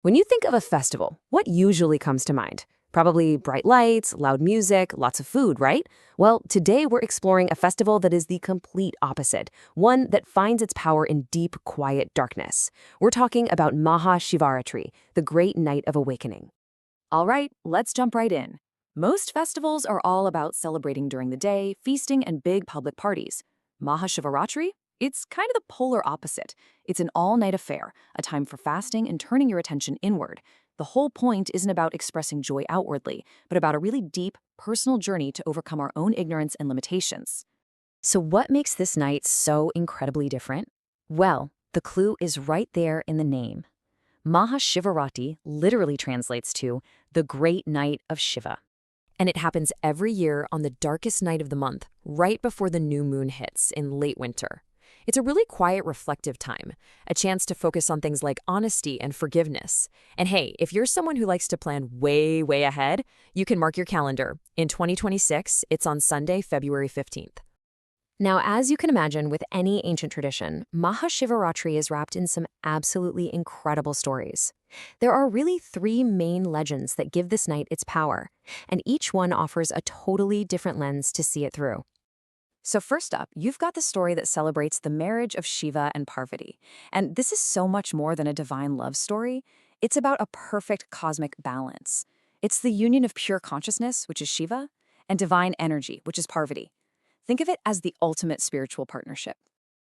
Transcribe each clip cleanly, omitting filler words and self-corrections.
When you think of a festival, what usually comes to mind? Probably bright lights, loud music, lots of food, right? Well, today we're exploring a festival that is the complete opposite, one that finds its power in deep, quiet darkness. We're talking about Maha Shivaratri, the great night of awakening. All right, let's jump right in. Most festivals are all about celebrating during the day, feasting, and big public parties. Maha Shivaratri? It's kind of the polar opposite. It's an all-night affair, a time for fasting and turning your attention inward. The whole point isn't about expressing joy outwardly, but about a really deep, personal journey to overcome our own ignorance and limitations. So what makes this night so incredibly different? Well, the clue is right there in the name. Maha Shivaratri literally translates to the great night of Shiva. And it happens every year on the darkest night of the month, right before the new moon hits in late winter. It's a really quiet, reflective time, a chance to focus on things like honesty and forgiveness. And hey, if you're someone who likes to plan way, way ahead, you can mark your calendar. In 2026, it's on Sunday, February 15th. Now, as you can imagine with any ancient tradition, Maha Shivaratri is wrapped in some absolutely incredible stories. There are really three main legends that give this night its power, and each one offers a totally different lens to see it through. So first up, you've got the story that celebrates the marriage of Shiva and Parvati. And this is so much more than a divine love story. It's about a perfect cosmic balance. It's the union of pure consciousness, which is Shiva, and divine energy, which is Parvati. Think of it as the ultimate spiritual partnership.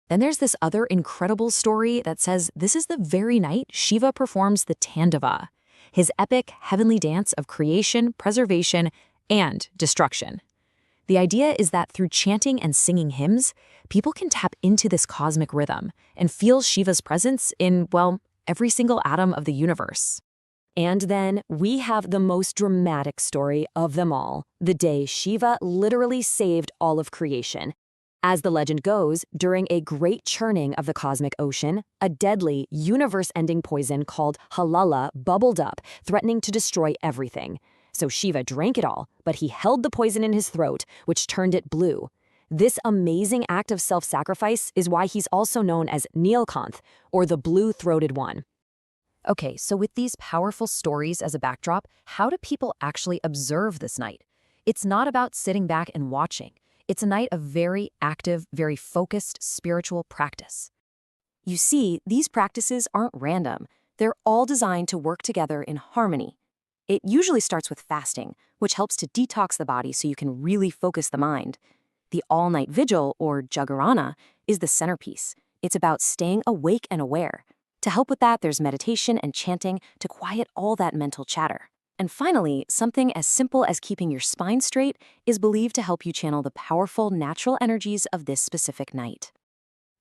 Then there's this other incredible story that says this is the very night Shiva performs the Tandava, his epic heavenly dance of creation, preservation, and destruction. The idea is that through chanting and singing hymns, people can tap into this cosmic rhythm and feel Shiva's presence in, well, every single atom of the universe. And then we have the most dramatic story of them all, the day Shiva literally saved all of creation. As the legend goes, during a great churning of the cosmic ocean, a deadly, universe-ending poison called halala bubbled up, threatening to destroy everything. So Shiva drank it all, but he held the poison in his throat, which turned it blue. This amazing act of self-sacrifice is why he's also known as Neelkanth, or the blue-throated one. Okay, so with these powerful stories as a backdrop, how do people actually observe this night? It's not about sitting back and watching. It's a night of very active, very focused spiritual practice. You see, these practices aren't random. They're all designed to work together in harmony. It usually starts with fasting, which helps to detox the body so you can really focus the mind. The all-night vigil, or jagarana, is the centerpiece. It's about staying awake and aware. To help with that, there's meditation and chanting to quiet all that mental chatter. And finally, something as simple as keeping your spine straight is believed to help you channel the powerful natural energies of this specific night.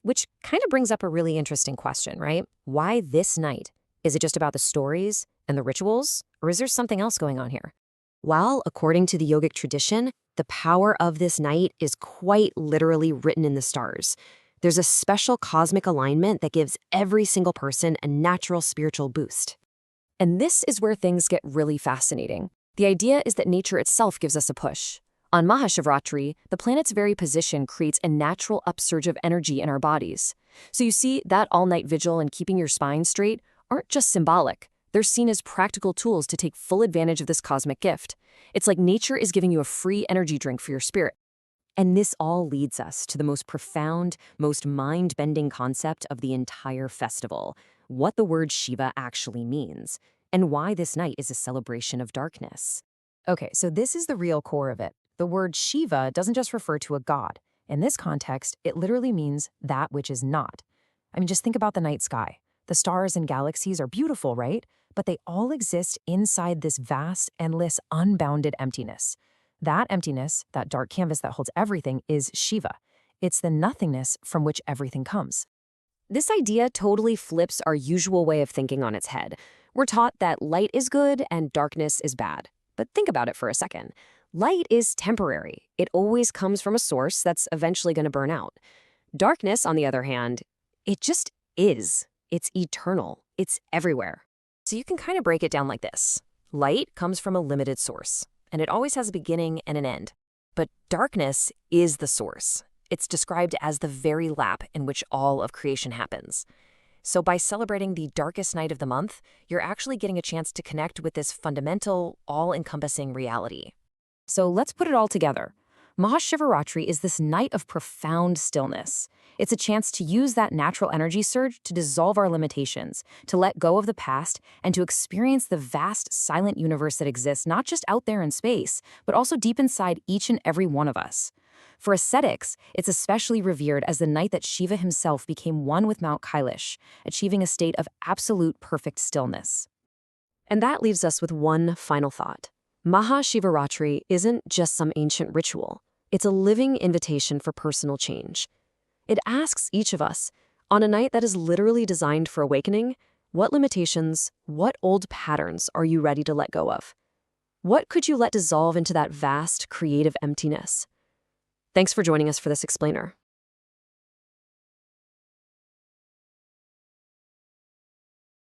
Which kind of brings up a really interesting question, right? Why this night? Is it just about the stories and the rituals, or is there something else going on here? Well, according to the yogic tradition, the power of this night is quite literally written in the stars. There's a special cosmic alignment that gives every single person a natural spiritual boost. And this is where things get really fascinating. The idea is that nature itself gives us a push. On Maha Shivaratri, the planet's very position creates a natural upsurge of energy in our bodies. So you see, that all-night vigil and keeping your spine straight aren't just symbolic. They're seen as practical tools to take full advantage of this cosmic gift. It's like nature is giving you a free energy drink for your spirit. And this all leads us to the most profound, most mind-bending concept of the entire festival, what the word Shiva actually means, and why this night is a celebration of darkness. Okay, so this is the real core of it. The word Shiva doesn't just refer to a god. In this context, it literally means that which is not. I mean, just think about the night sky. The stars and galaxies are beautiful, right? But they all exist inside this vast, endless, unbounded emptiness. That emptiness, that dark canvas that holds everything, is Shiva. It's the nothingness from which everything comes. This idea totally flips our usual way of thinking on its head. We're taught that light is good and darkness is bad. But think about it for a second. Light is temporary. It always comes from a source that's eventually going to burn out. Darkness, on the other hand, it just is. It's eternal. It's everywhere. So you can kind of break it down like this. Light comes from a limited source, and it always has a beginning and an end. But darkness is the source. It's described as the very lap in which all of creation happens. So by celebrating the darkest night of the month, you're actually getting a chance to connect with this fundamental, all-encompassing reality. So let's put it all together. Maha Shivaratri is this night of profound stillness. It's a chance to use that natural energy surge to dissolve our limitations, to let go of the past, and to experience the vast, silent universe that exists not just out there in space, but also deep inside each and every one of us. For ascetics, it's especially revered as the night that Shiva himself became one with Mount Kailash, achieving a state of absolute perfect stillness. And that leaves us with one final thought. Maha Shivaratri isn't just some ancient ritual. It's a living invitation for personal change. It asks each of us, on a night that is literally designed for awakening, what limitations, what old patterns are you ready to let go of? What could you let dissolve into that vast, creative emptiness? Thanks for joining us for this explainer.